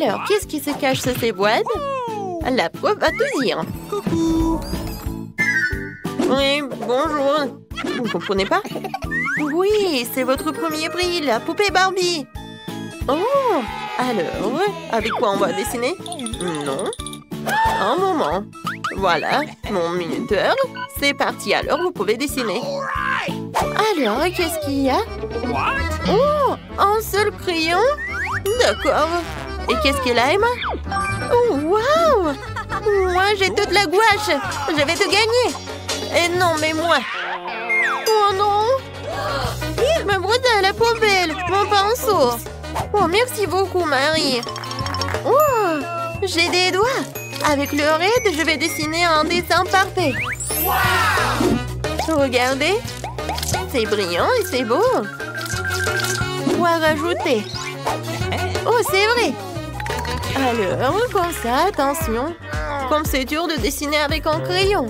Alors, qu'est-ce qui se cache sous ces boîtes? La prof va tout dire. Oui, bonjour. Vous ne comprenez pas? Oui, c'est votre premier prix, la poupée Barbie. Oh, alors, avec quoi on va dessiner? Non. Un moment. Voilà, mon minuteur. C'est parti, alors vous pouvez dessiner. Alors, qu'est-ce qu'il y a? Oh, un seul crayon? D'accord. Et qu'est-ce qu'elle a, Emma? Oh, waouh! Moi, j'ai toute la gouache. Je vais tout gagner. Et non, mais moi. Oh non! Ma brosse à la poubelle, mon pinceau. Oh, merci beaucoup, Marie. Oh, j'ai des doigts. Avec le raid, je vais dessiner un dessin parfait. Regardez. C'est brillant et c'est beau. Quoi rajouter? Oh, c'est vrai. Alors, comme ça, attention. Comme c'est dur de dessiner avec un crayon.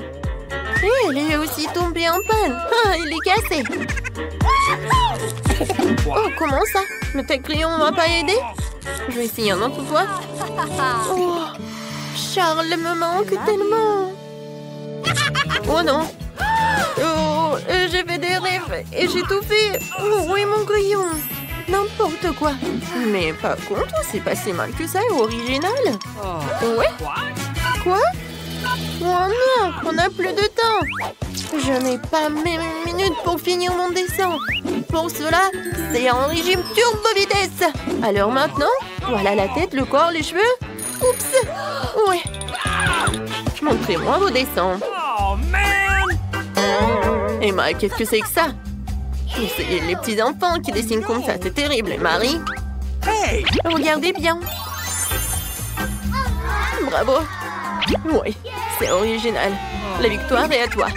Et elle est aussi tombée en panne. Ah, il est cassé. Oh, comment ça? Mais tes crayons ne m'ont pas aidé? Je vais essayer un autre fois. Oh, Charles me manque tellement. Oh non. Oh, j'ai fait des rêves et j'ai tout fait. Oh, oui, mon crayon. N'importe quoi. Mais par contre, c'est pas si mal que ça et original. Ouais? Quoi? Oh non, on n'a plus de temps. Je n'ai pas même une minute pour finir mon dessin. Pour cela, c'est un régime turbo vitesse. Alors maintenant, voilà la tête, le corps, les cheveux. Oups. Ouais. Montrez-moi vos dessins. Emma, qu'est-ce que c'est que ça? C'est les petits enfants qui dessinent comme ça, c'est terrible. Et Marie? Hey! Regardez bien. Bravo. Oui, c'est original. La victoire est à toi.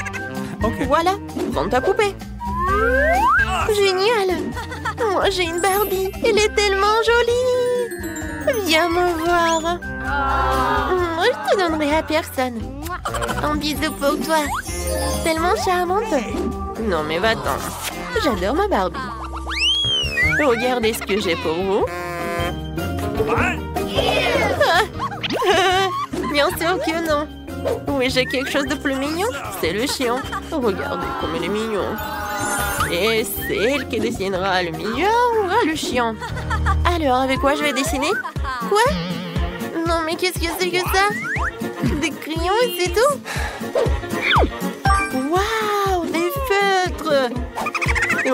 Okay. Voilà, prends ta poupée. Génial. Moi, j'ai une Barbie. Elle est tellement jolie. Viens me voir. Je te donnerai à personne. Un bisou pour toi. Tellement charmante. Non, mais va-t'en. J'adore ma Barbie. Regardez ce que j'ai pour vous. Bien sûr que non. Oui, j'ai quelque chose de plus mignon. C'est le chien. Regardez comme il est mignon. Et c'est elle qui dessinera le milieu ou le chien. Alors, avec quoi je vais dessiner? Quoi? Non, mais qu'est-ce que c'est que ça? Des crayons et c'est tout? Waouh, des feutres!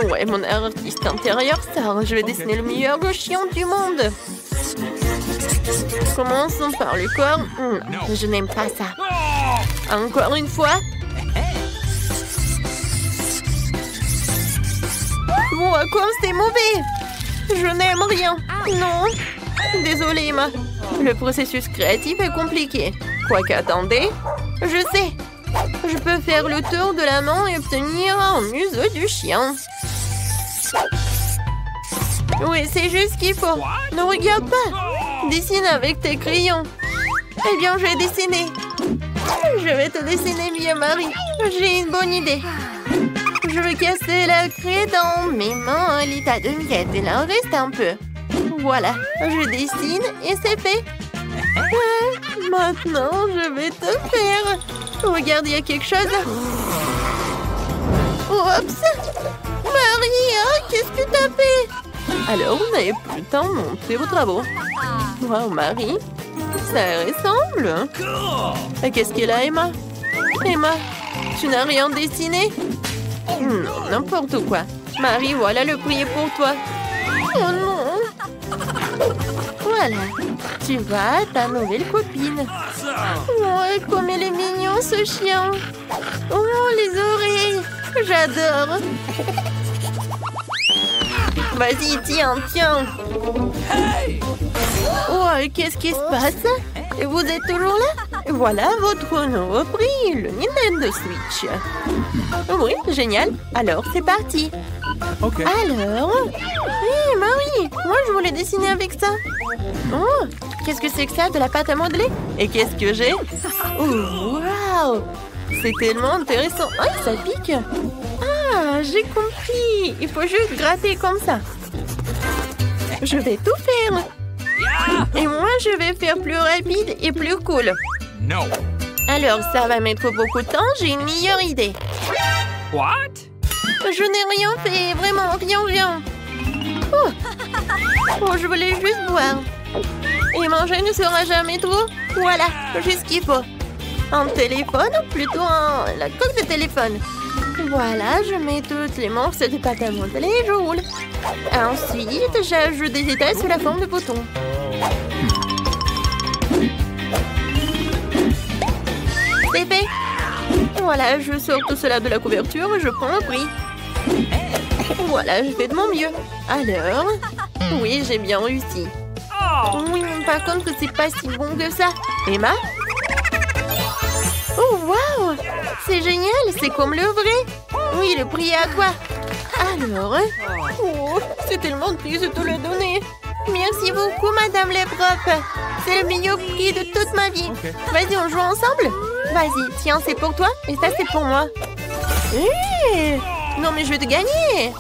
Ouais, mon artiste intérieur sort. Je vais dessiner le meilleur chien du monde. Commençons par le corps. Je n'aime pas ça. Encore une fois. Oh, comme c'est mauvais. Je n'aime rien. Non. Désolée, Emma. Le processus créatif est compliqué. Quoique, attendez. Je sais. Je peux faire le tour de la main et obtenir un museau du chien. Oui, c'est juste ce qu'il faut. Ne regarde pas. Dessine avec tes crayons. Eh bien, je vais dessiner. Je vais te dessiner mieux, Marie. J'ai une bonne idée. Je vais casser la craie dans mes mains. L'état de miettes, il en reste un peu. Voilà, je dessine et c'est fait. Maintenant, je vais te faire. Regarde, il y a quelque chose. Oups! Marie, qu'est-ce que t'as fait? Alors, vous n'avez plus le temps de montrer vos travaux. Wow, Marie, ça ressemble. Et qu'est-ce qu'elle a, Emma? Emma, tu n'as rien dessiné? Non, n'importe quoi. Marie, voilà le prix pour toi. Oh non! Voilà, tu vois ta nouvelle copine. Oh, comme il est mignon ce chien. Oh, les oreilles. J'adore. Vas-y, tiens, tiens. Oh, qu'est-ce qui se passe? Vous êtes toujours là? Voilà votre nouveau prix, le Nintendo Switch. Oui, génial. Alors, c'est parti. Okay. Alors... Hé, Marie, moi je voulais dessiner avec ça. Oh, qu'est-ce que c'est que ça? De la pâte à modeler? Et qu'est-ce que j'ai? Oh, waouh! C'est tellement intéressant. Ah, ça pique. Ah, j'ai compris. Il faut juste gratter comme ça. Je vais tout faire. Et moi, je vais faire plus rapide et plus cool. No. Alors, ça va mettre beaucoup de temps, j'ai une meilleure idée. What? Je n'ai rien fait, vraiment, rien. Oh, je voulais juste boire. Et manger ne sera jamais trop. Voilà, juste ce qu'il faut. Un téléphone, ou plutôt la coque de téléphone. Voilà, je mets toutes les morceaux de pâte à modeler et je roule. Ensuite, j'ajoute des étals sous la forme de boutons. C'est fait. Voilà, je sors tout cela de la couverture et je prends un prix. Voilà, je fais de mon mieux. Alors, oui, j'ai bien réussi. Oui, mais par contre, c'est pas si bon que ça. Emma? Oh, waouh! C'est génial, c'est comme le vrai. Oui, le prix est à toi. Alors, oh, c'est tellement triste de te le donner. Merci beaucoup, Madame les profs. C'est le meilleur prix de toute ma vie. Okay. Vas-y, on joue ensemble? Vas-y, tiens, c'est pour toi et ça, c'est pour moi. Non, mais je vais te gagner.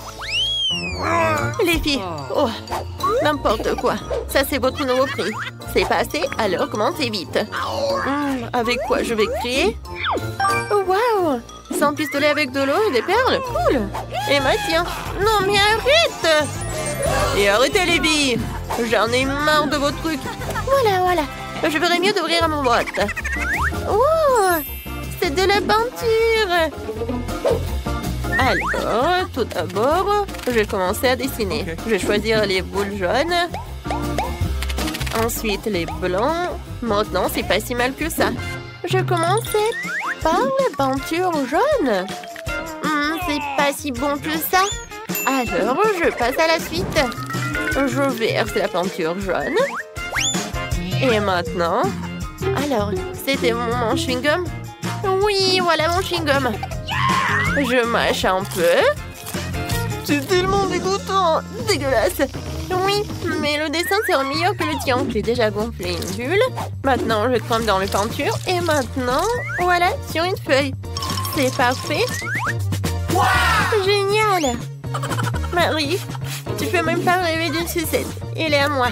Les filles, oh, n'importe quoi. Ça, c'est votre nouveau prix. C'est passé, alors commencez vite. Avec quoi je vais créer? Oh, waouh! Sans pistolet avec de l'eau et des perles? Cool! Emma, tiens. Non, mais arrête! Et arrêtez les filles! J'en ai marre de vos trucs. Voilà. Je ferais mieux d'ouvrir mon boîte. Oh! C'est de la peinture! Alors, tout d'abord, je vais commencer à dessiner. Okay. Je vais choisir les boules jaunes. Ensuite, les blancs. Maintenant, c'est pas si mal que ça. Je commençais par la peinture jaune. C'est pas si bon que ça. Alors, je passe à la suite. Je verse la peinture jaune. Et maintenant... Alors, c'était mon chewing-gum? Oui, voilà mon chewing-gum. Je mâche un peu. C'est tellement dégoûtant. Dégueulasse. Oui, mais le dessin sera meilleur que le tien. J'ai déjà gonflé une bulle. Maintenant, je trempe dans la peinture. Et maintenant, voilà, sur une feuille. C'est parfait. Wow! Génial. Marie, tu peux même pas rêver d'une sucette. Elle est à moi.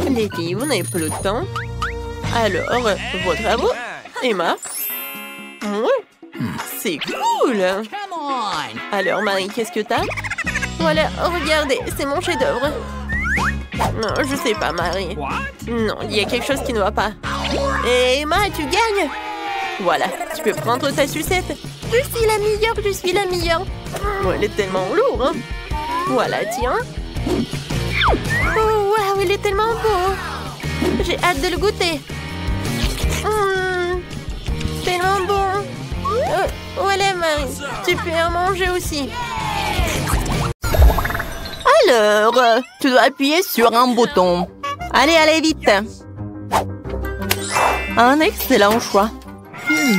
Les filles, vous n'avez plus le temps. Alors, vos travaux? Emma? Oui. C'est cool. Alors, Marie, qu'est-ce que t'as? Voilà, regardez, c'est mon chef-d'œuvre. Non, je sais pas, Marie. Non, il y a quelque chose qui ne va pas. Et Emma, tu gagnes. Voilà, tu peux prendre ta sucette. Je suis la meilleure. Oh, elle est tellement lourde. Hein. Voilà, tiens. Oh, waouh, il est tellement beau. J'ai hâte de le goûter. Tellement bon. Voilà, Marie, tu peux en manger aussi. Alors, tu dois appuyer sur un bouton. Allez, vite. Un excellent choix.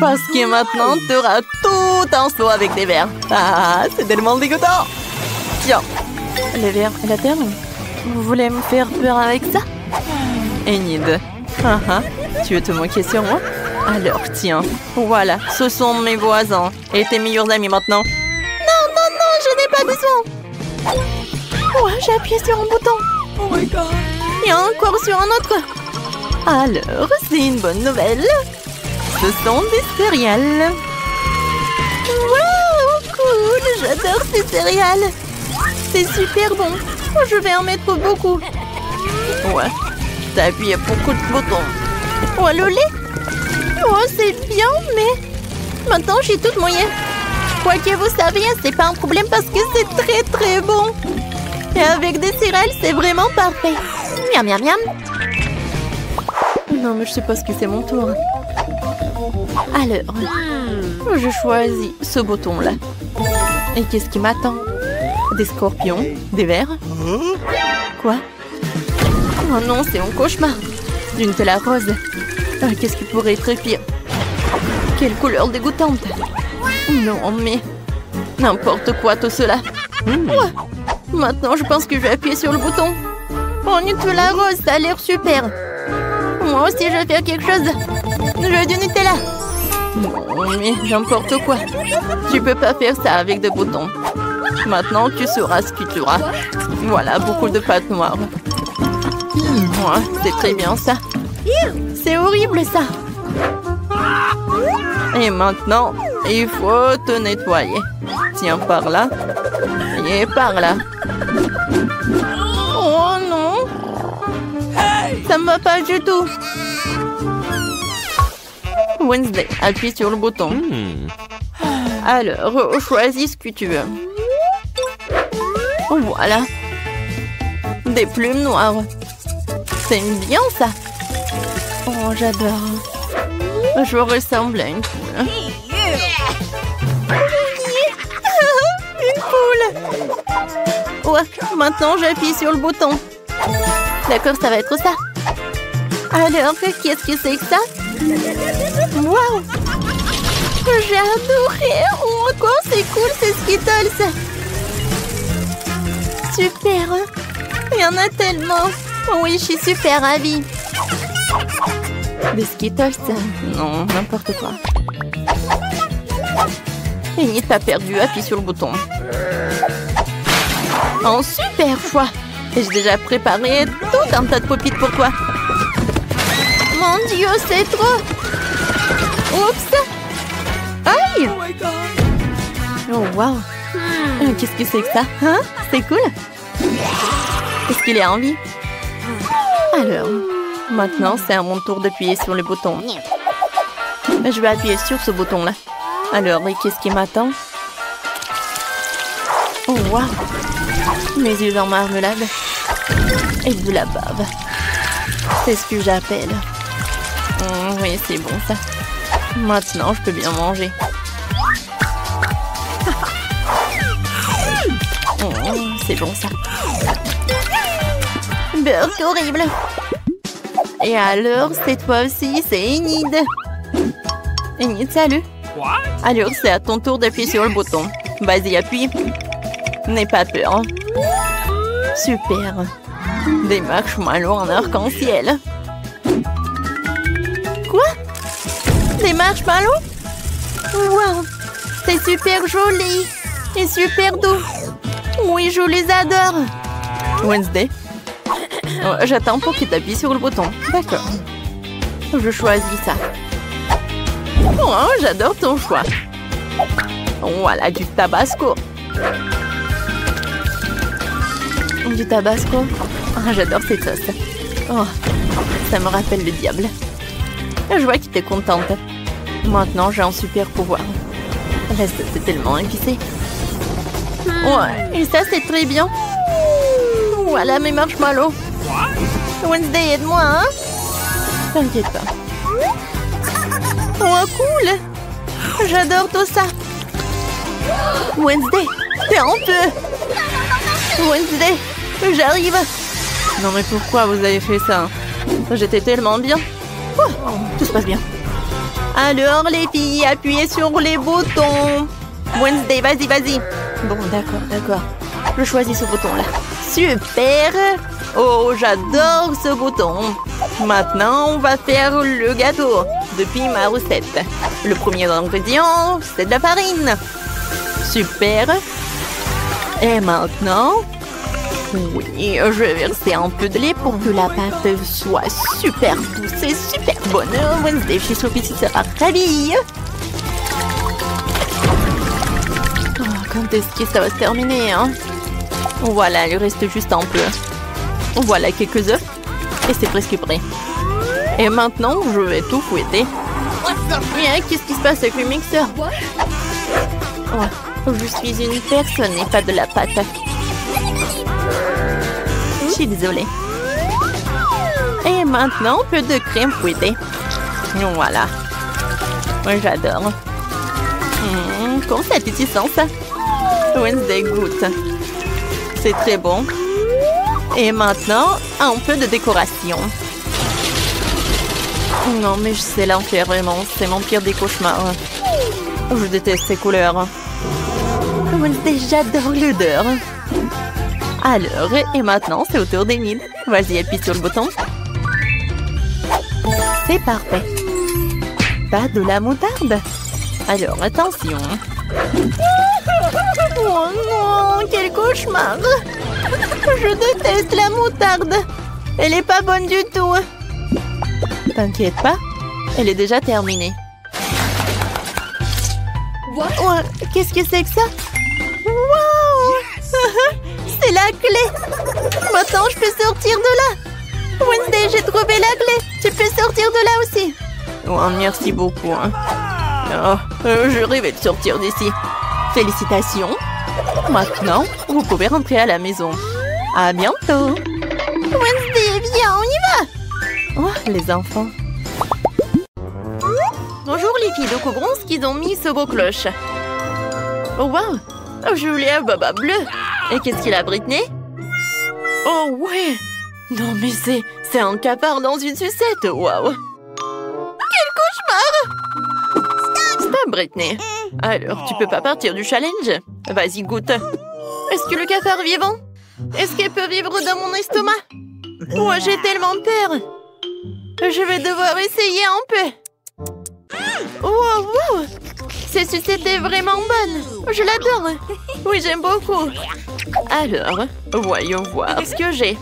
Parce que maintenant, tu auras tout un seau avec des verres. Ah, c'est tellement dégoûtant. Tiens, les verres et la terre. Vous voulez me faire peur avec ça? Enid, tu veux te moquer sur moi? Alors, tiens, voilà, ce sont mes voisins et tes meilleurs amis maintenant. Non, je n'ai pas besoin. Ouais, j'ai appuyé sur un bouton. Oh my god. Et encore sur un autre. Alors, c'est une bonne nouvelle. Ce sont des céréales. Wow, cool, j'adore ces céréales. C'est super bon. Je vais en mettre beaucoup. Ouais, t'as appuyé beaucoup de boutons. Oh, le lait. Oh, c'est bien, mais maintenant j'ai toute mouillée. Quoi que vous saviez, c'est pas un problème parce que c'est très très bon. Et avec des céréales, c'est vraiment parfait. Miam, miam, miam. Non, mais je sais pas ce que c'est mon tour. Alors, je choisis ce bouton-là. Et qu'est-ce qui m'attend? Des scorpions? Des vers? Quoi? Oh non, c'est mon cauchemar. D'une telle rose. Qu'est-ce qui pourrait être pire? Quelle couleur dégoûtante. Non, mais... n'importe quoi tout cela. Ouais. Maintenant, je pense que je vais appuyer sur le bouton. Oh, Nutella rose, ça a l'air super. Moi aussi, je vais faire quelque chose. Je veux du Nutella. Non, mais n'importe quoi. Tu peux pas faire ça avec des boutons. Maintenant, tu sauras ce que tu auras. Voilà, beaucoup de pâte noire. Oh, c'est très bien ça. C'est horrible ça. Et maintenant, il faut te nettoyer. Tiens, par là. Et par là. Oh non. Ça ne va pas du tout. Wednesday, appuie sur le bouton. Alors, choisis ce que tu veux. Voilà. Des plumes noires. C'est bien ça. Oh, j'adore. Je ressemble à une poule. Une poule. Ouais, maintenant j'appuie sur le bouton. D'accord, ça va être ça. Alors, qu'est-ce que c'est que ça? Waouh! J'ai adoré! Oh, quoi, c'est cool, c'est Skittles! Super! Il y en a tellement! Oui, je suis super ravie! Des Skittles? Non, n'importe quoi. Et t'as perdu, appuie sur le bouton. Oh, super choix! J'ai déjà préparé tout un tas de pop-it pour toi. Mon Dieu, c'est trop! Oups! Aïe! Oh, wow! Qu'est-ce que c'est que ça? Hein? C'est cool? Est-ce qu'il est en vie? Alors, maintenant, c'est à mon tour d'appuyer sur le bouton. Je vais appuyer sur ce bouton-là. Alors, et qu'est-ce qui m'attend? Oh, wow! Mes yeux en marmelade. Et de la bave. C'est ce que j'appelle. Oui, c'est bon ça. Maintenant, je peux bien manger. C'est bon ça. Beurre horrible. Et alors, cette fois aussi, c'est Enid. Enid, salut. Alors, c'est à ton tour d'appuyer sur le bouton. Vas-y, appuie. N'aie pas peur. Super. Des marshmallows en arc-en-ciel. Quoi? Des marshmallows? Wow! C'est super joli. Et super doux. Oui, je les adore. Wednesday. Oh, j'attends pour qu'il t'appuie sur le bouton. D'accord. Je choisis ça. Oh, j'adore ton choix. Voilà, du tabasco. Du tabasco. Oh, j'adore cette sauce. Oh, ça me rappelle le diable. Je vois que t'es contente. Maintenant, j'ai un super pouvoir. La sauce est tellement épicée. Ouais, et ça, c'est très bien. Voilà mes marshmallows. Wednesday, aide-moi, hein? T'inquiète pas. Oh, cool! J'adore tout ça. Wednesday, t'es en feu! Wednesday, j'arrive! Non mais pourquoi vous avez fait ça? J'étais tellement bien. Oh, tout se passe bien. Alors les filles, appuyez sur les boutons. Wednesday, vas-y, vas-y. Bon, d'accord. Je choisis ce bouton-là. Super! Oh, j'adore ce bouton. Maintenant, on va faire le gâteau. Depuis ma recette. Le premier ingrédient, c'est de la farine. Super. Et maintenant, oui, je vais verser un peu de lait pour que la pâte soit super douce et super bonne. Wednesday, je suis sûre que tu seras ravie. Oh, quand est-ce que ça va se terminer, hein? Voilà, il reste juste un peu. Voilà quelques œufs. Et c'est presque prêt. Et maintenant, je vais tout fouetter. Qu'est-ce qui se passe avec le mixeur? Oh, je suis une personne et pas de la pâte. Je suis désolée. Et maintenant, un peu de crème fouettée. Voilà. Moi, j'adore. Comment c'est appétissant, ça? Wednesday goûte. C'est très bon. Et maintenant, un peu de décoration. Non, mais c'est l'enfer, vraiment. C'est mon pire des cauchemars. Je déteste ces couleurs. Wednesday, j'adore l'odeur. Alors, et maintenant, c'est au tour d'Enid. Vas-y, appuie sur le bouton. C'est parfait. Pas de la moutarde. Alors, attention. Oh non, quel cauchemar. Je déteste la moutarde. Elle est pas bonne du tout. T'inquiète pas, elle est déjà terminée. Ouais, qu'est-ce que c'est que ça? Wow! C'est la clé. Maintenant, je peux sortir de là. Wednesday, j'ai trouvé la clé. Tu peux sortir de là aussi. Oh, merci beaucoup. Hein. Oh, je rêvais de sortir d'ici. Félicitations. Maintenant, vous pouvez rentrer à la maison. À bientôt. Wednesday, viens, on y va. Oh, les enfants. Bonjour les filles de Cobrons qui ont mis ce beau cloche. Oh wow, Julia Baba bleu. Et qu'est-ce qu'il a, Britney? Oh ouais. Non mais c'est un cafard dans une sucette. Waouh. Quel cauchemar. Stop Britney. Alors tu peux pas partir du challenge? Vas-y goûte. Est-ce que le cafard est vivant? Est-ce qu'elle peut vivre dans mon estomac? Oh j'ai tellement peur. Je vais devoir essayer un peu. Oh, wow. Cette sucette est vraiment bonne. Je l'adore. Oui, j'aime beaucoup. Alors, voyons voir ce que j'ai.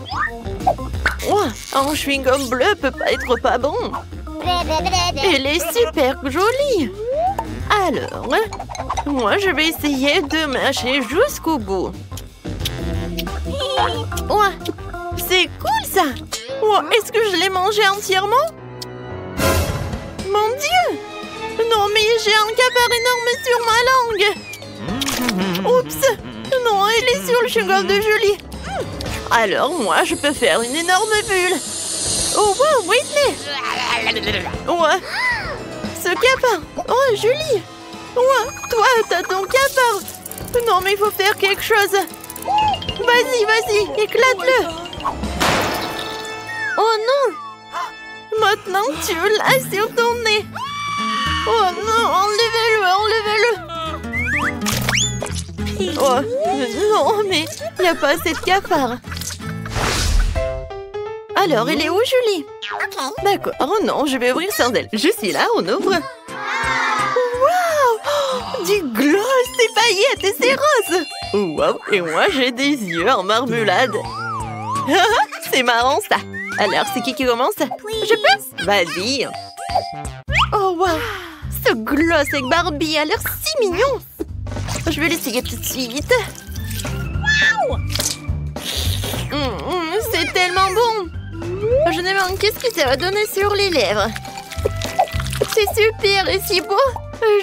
Oh, un chewing-gum bleu peut pas être pas bon. Elle est super jolie. Alors, moi, je vais essayer de mâcher jusqu'au bout. Oh, c'est cool ça. Oh, est-ce que je l'ai mangé entièrement? Mon Dieu! Non, mais j'ai un cafard énorme sur ma langue! Oups! Non, elle est sur le chewing-gum de Julie! Alors, moi, je peux faire une énorme bulle! Oh, wow, Whitney! Ouais! Ce cafard! Oh, Julie! Ouais, toi, t'as ton cafard! Non, mais il faut faire quelque chose! Vas-y, vas-y, éclate-le! Oh non! Maintenant, tu l'as sur ton nez. Oh non, enlevez-le, enlevez-le. Oh, non, mais il n'y a pas assez de cafards. Alors, elle est où, Julie? D'accord, oh non, je vais ouvrir sans elle. Je suis là, on ouvre. Waouh! Du gloss, des paillettes et c'est rose. Waouh, et moi, j'ai des yeux en marmelade. C'est marrant, ça. Alors, c'est qui commence? Je peux? Vas-y. Oh, wow. Ce gloss avec Barbie a l'air si mignon. Je vais l'essayer tout de suite. C'est tellement bon. Je me demande qu'est-ce que ça va donner sur les lèvres. C'est super et si beau.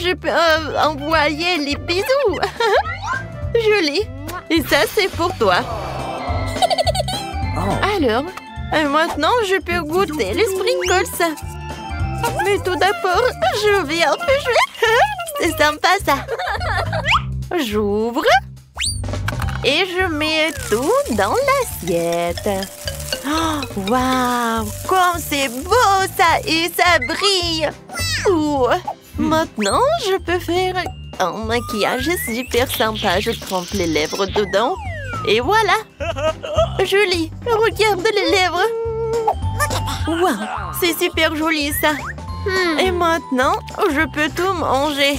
Je peux envoyer les bisous. Joli. Et ça, c'est pour toi. Alors, maintenant, je peux goûter les sprinkles. Mais tout d'abord, je vais un peu jouer. C'est sympa, ça. J'ouvre. Et je mets tout dans l'assiette. Oh, waouh! Comme c'est beau, ça! Et ça brille! Ouh. Maintenant, je peux faire un maquillage super sympa. Je trempe les lèvres dedans. Et voilà! Joli! Regarde les lèvres! Waouh! C'est super joli, ça! Et maintenant, je peux tout manger.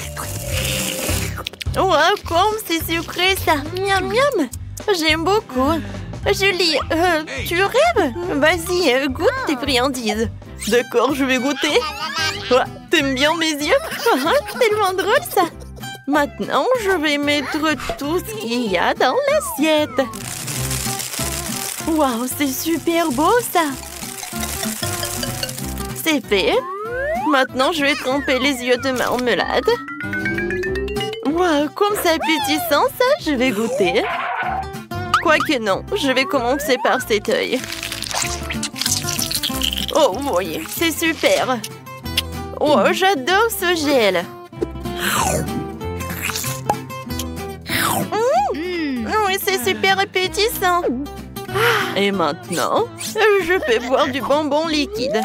Waouh! Comme c'est sucré, ça! Miam, miam! J'aime beaucoup! Julie, tu rêves? Vas-y, goûte tes friandises. D'accord, je vais goûter. Oh, t'aimes bien mes yeux? Tellement drôle, ça! Maintenant, je vais mettre tout ce qu'il y a dans l'assiette. Waouh, c'est super beau, ça! C'est fait. Maintenant, je vais tremper les yeux de marmelade. Waouh, comme c'est appétissant, ça! Je vais goûter. Quoique non, je vais commencer par cet œil. Oh, vous voyez, c'est super. Oh, j'adore ce gel. Oui, c'est super appétissant. Et maintenant, je peux boire du bonbon liquide.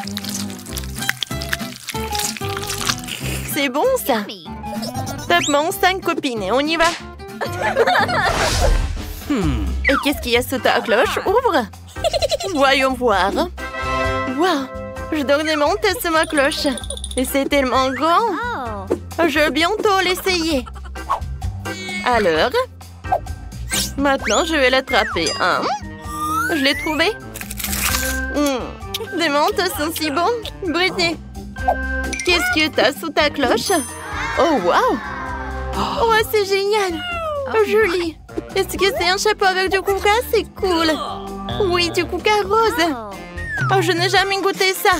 C'est bon, ça. Tapement 5 copines et on y va. Et qu'est-ce qu'il y a sous ta cloche? Ouvre. Voyons voir. Waouh, je dois monter sur ma cloche. Et c'est tellement grand. Je vais bientôt l'essayer. Alors, maintenant je vais l'attraper. Je l'ai trouvé. Des mentos sont si bons. Britney, qu'est-ce que t'as sous ta cloche? Oh, waouh! Oh, c'est génial! Joli! Est-ce que c'est un chapeau avec du coca? C'est cool! Oui, du coca rose! Oh, je n'ai jamais goûté ça!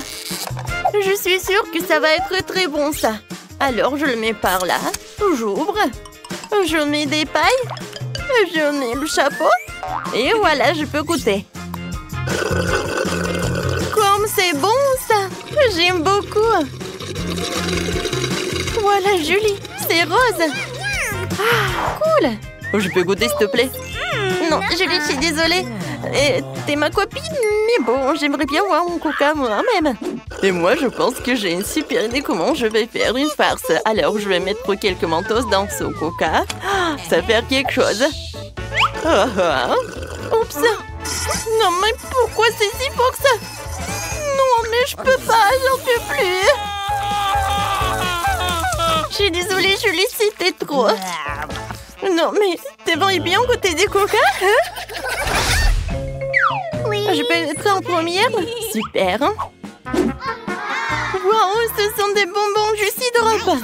Je suis sûre que ça va être très bon, ça! Alors, je le mets par là. J'ouvre. Je mets des pailles. Je mets le chapeau. Et voilà, je peux goûter. Comme c'est bon, ça! J'aime beaucoup! Voilà, Julie! C'est rose! Ah, cool! Je peux goûter, s'il te plaît? Non, Julie, je suis désolée. T'es ma copine, mais bon, j'aimerais bien voir mon coca moi-même. Et moi, je pense que j'ai une super idée comment je vais faire une farce. Alors, je vais mettre quelques mentos dans ce coca. Ça va faire quelque chose. Oups! Non, mais pourquoi c'est si fort que ça? Non, mais je peux pas, j'en peux plus. Je suis désolée, Julie, c'était trop. Non, mais t'aimerais bien goûter du coca, hein? Je peux être en première? Super. Wow, ce sont des bonbons Juicy Drop.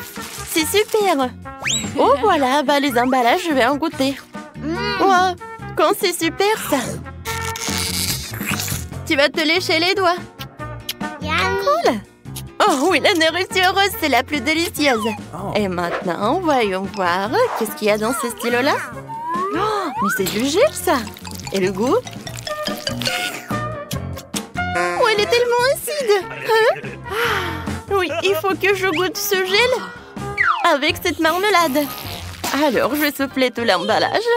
C'est super. Oh, voilà, bah les emballages, je vais en goûter. Wow, quand c'est super, ça. Tu vas te lécher les doigts. Cool. Oh oui, la nourriture rose, c'est la plus délicieuse. Et maintenant, voyons voir. Qu'est-ce qu'il y a dans ce stylo-là? Oh, mais c'est du gel, ça. Et le goût? Oh, elle est tellement acide. Hein? Oui, il faut que je goûte ce gel avec cette marmelade. Alors, je vais souffler tout l'emballage.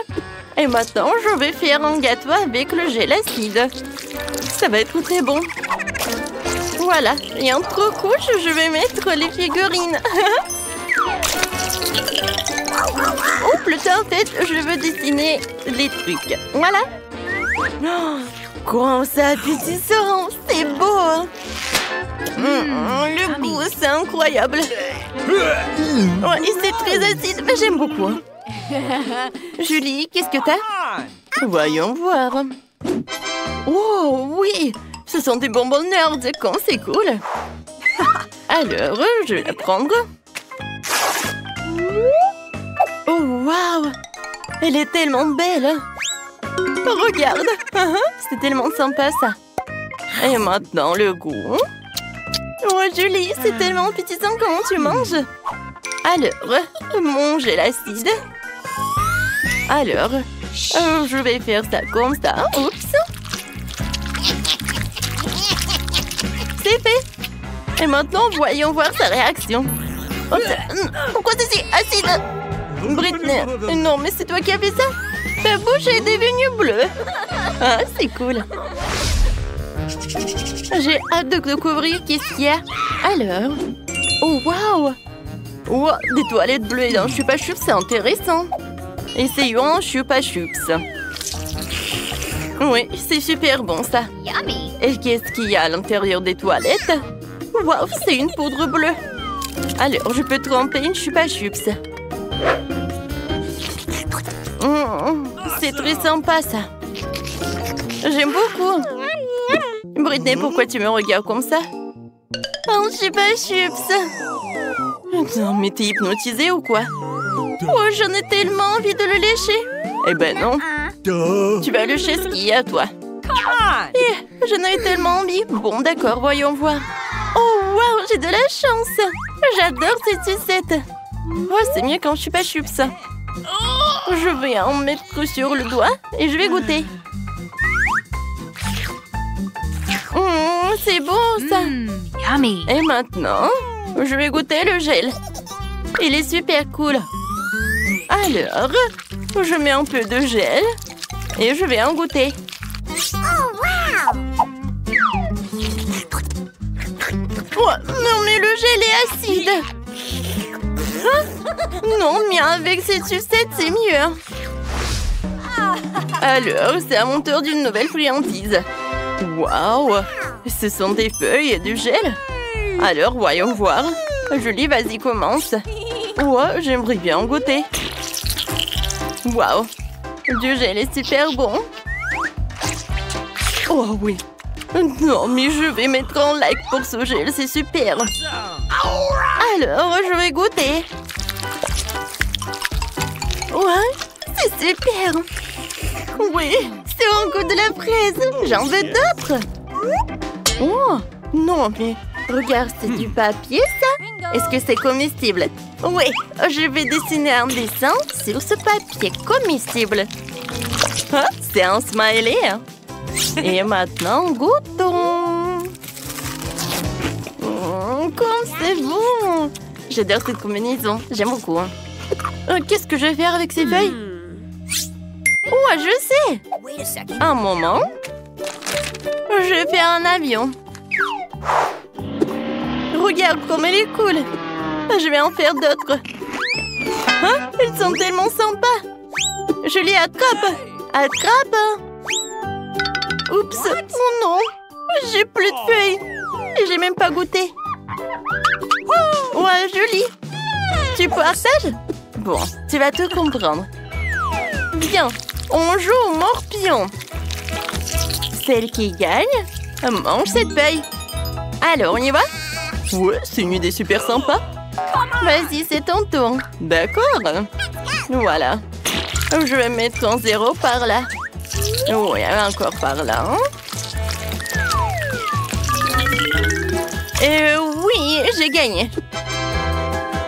Et maintenant, je vais faire un gâteau avec le gel acide. Ça va être très bon. Voilà, et entre couches, je vais mettre les figurines. Ou plutôt, en fait, je veux dessiner les trucs. Voilà. Oh, comment ça appétissant, c'est beau. Hein? Le goût, c'est incroyable. Ouais, et c'est très acide, mais j'aime beaucoup. Julie, qu'est-ce que t'as? Voyons voir. Oh, oui! Ce sont des bonbons nerds, quand c'est cool. Alors, je vais la prendre. Oh, waouh! Elle est tellement belle. Regarde! C'est tellement sympa, ça. Et maintenant, le goût. Oh, Julie, c'est tellement appétissant. Comment tu manges? Alors, mon gel acide. Alors, je vais faire ça comme ça. Oups! C'est fait. Et maintenant, voyons voir sa réaction. Oh, pourquoi c'est si acide? Britney, non, mais c'est toi qui as fait ça? Ta bouche est devenue bleue. Ah, c'est cool. J'ai hâte de découvrir qu'est-ce qu'il y a. Alors... Oh, waouh! Oh, des toilettes bleues dans Chupa Chups, c'est intéressant. Essayons un Chupa Chups. Oui, c'est super bon, ça. Et qu'est-ce qu'il y a à l'intérieur des toilettes? Waouh, c'est une poudre bleue. Alors, je peux tremper une Chupa Chups. C'est très sympa, ça. J'aime beaucoup. Britney, pourquoi tu me regardes comme ça? Un Chupa Chups. Non, mais t'es hypnotisée ou quoi? Oh, j'en ai tellement envie de le lécher. Eh ben non. Tu vas lécher ce qu'il y a, toi. J'en ai tellement envie. Bon, d'accord, voyons voir. Oh, waouh, j'ai de la chance. J'adore cette sucette. Oh, c'est mieux quand je suis pas chups. Je vais en mettre sur le doigt et je vais goûter. C'est bon, ça. Yummy. Et maintenant, je vais goûter le gel. Il est super cool. Alors, je mets un peu de gel et je vais en goûter. Oh, non, mais le gel est acide. Hein? Non, mais avec cette sucette, c'est mieux. Alors, c'est à mon tour d'une nouvelle friandise. Waouh! Ce sont des feuilles et du gel. Alors, voyons voir. Julie, vas-y, commence. Oh, j'aimerais bien en goûter. Waouh! Du gel est super bon. Oh oui! Non, mais je vais mettre un like pour ce gel, c'est super. Alors, je vais goûter. Ouais, c'est super. Oui, c'est un goût de la fraise. J'en veux d'autres. Oh, non, mais regarde, c'est du papier, ça? Est-ce que c'est comestible? Oui, je vais dessiner un dessin sur ce papier comestible. Ah, c'est un smiley. Et maintenant, goûtons. Comme c'est bon. J'adore cette combinaison. J'aime beaucoup. Qu'est-ce que je vais faire avec ces feuilles? Oh, je sais. Un moment. Je vais faire un avion. Regarde comme elle est cool. Je vais en faire d'autres. Hein? Ils sont tellement sympas. Je les attrape. Attrape. Oups. Oh non. J'ai plus de feuilles. Et j'ai même pas goûté. Ouais, joli. Tu partages? Bon, tu vas tout comprendre. Bien, on joue au morpion. Celle qui gagne mange cette feuille. Alors, on y va? Ouais, c'est une idée super sympa. Vas-y, c'est ton tour. D'accord. Voilà. Je vais mettre un 0 par là. Oui, encore par là. Oui, j'ai gagné.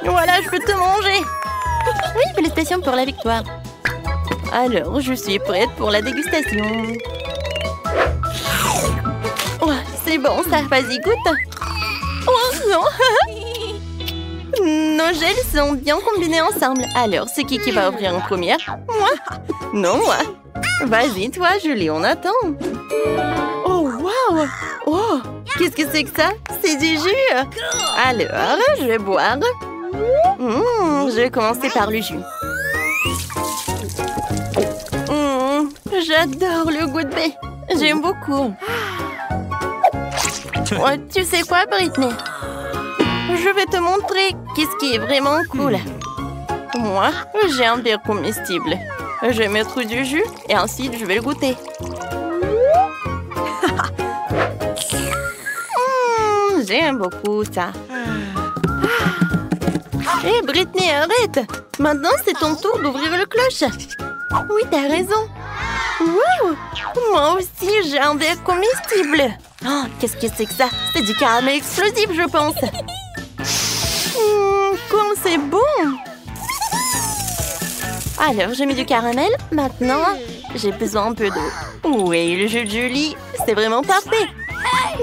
Voilà, je peux te manger. Oui, félicitations pour la victoire. Alors, je suis prête pour la dégustation. Oh, c'est bon ça, vas-y, goûte. Oh non. Nos gels sont bien combinés ensemble. Alors, c'est qui va ouvrir en première? Moi? Non, moi. Vas-y, toi, Julie, on attend. Oh, waouh! Oh, qu'est-ce que c'est que ça? C'est du jus. Alors, je vais boire. Je vais commencer par le jus. J'adore le goût de baie. J'aime beaucoup. Oh, tu sais quoi, Britney? Je vais te montrer qu'est-ce qui est vraiment cool. Moi, j'ai un verre comestible. Je vais mettre du jus et ensuite je vais le goûter. J'aime beaucoup ça. Hé, Britney, arrête! Maintenant, c'est ton tour d'ouvrir le cloche. Oui, t'as raison. Wow! Moi aussi, j'ai un verre comestible. Oh, qu'est-ce que c'est que ça? C'est du caramel explosif, je pense. Comme c'est bon! Alors, j'ai mis du caramel. Maintenant, j'ai besoin un peu d'eau. Oui, le jus de Julie, c'est vraiment parfait.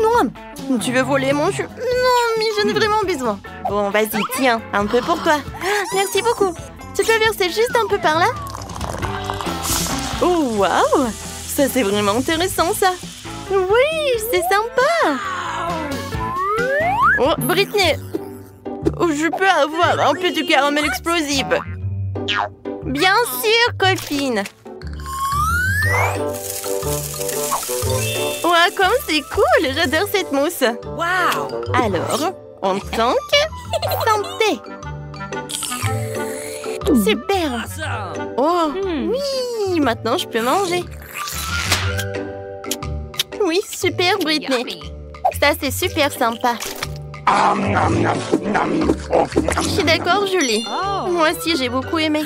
Non, tu veux voler mon jus? Non, mais j'en ai vraiment besoin. Bon, vas-y, tiens, un peu pour toi. Merci beaucoup. Tu peux verser juste un peu par là? Oh, waouh! Ça, c'est vraiment intéressant, ça. Oui, c'est sympa. Oh, Britney, je peux avoir un peu de caramel explosif? Bien sûr, copine. Ouais, comme c'est cool. J'adore cette mousse. Wow. Alors, on tente. Santé. Super. Oh, oui. Maintenant, je peux manger. Oui, super, Britney. Ça, c'est super sympa. Je suis d'accord, Julie. Moi aussi, j'ai beaucoup aimé.